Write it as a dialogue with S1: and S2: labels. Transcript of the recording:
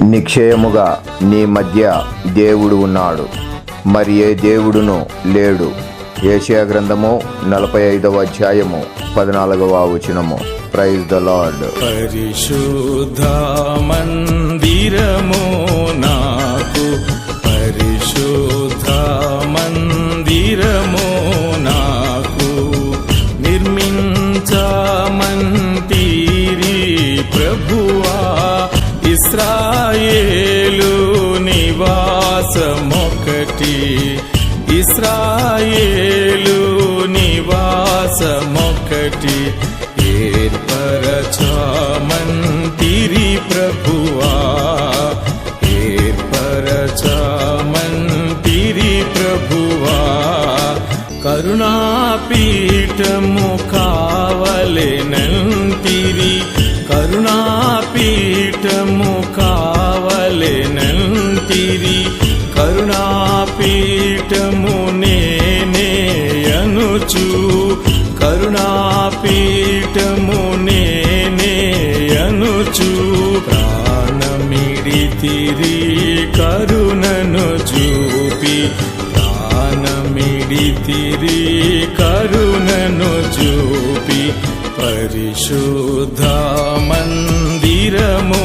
S1: నిశ్చయముగా నీ మధ్య దేవుడు ఉన్నాడు, మరి ఏ దేవుడును లేడు. యెషయా గ్రంథము 45వ అధ్యాయము 14వ వచనము. Praise the Lord.
S2: పరిశుద్ధ మందిరము నాకు, పరిశుద్ధ మందిరము నాకు నిర్మించమంటిరి ప్రభువా. ఇశ్రాయేలు నివాసమొకటి, ఇశ్రాయేలు నివాసమొకటి ఏర్పరచమంటిరి ప్రభువా, ఏర్పరచమంటిరి ప్రభువా. కరుణాపీఠము కావలెనంటిరి, కరుణాపీఠము కావలెనంటిరి, కరుణాపీఠము నేనే అనుచు, కరుణాపీఠము నేనే అనుచు. ప్రాణమిడితిరి కరుణను చూపి, ప్రాణమిడితిరి కరుణను చూపి. పరిశుద్ధ మందిరము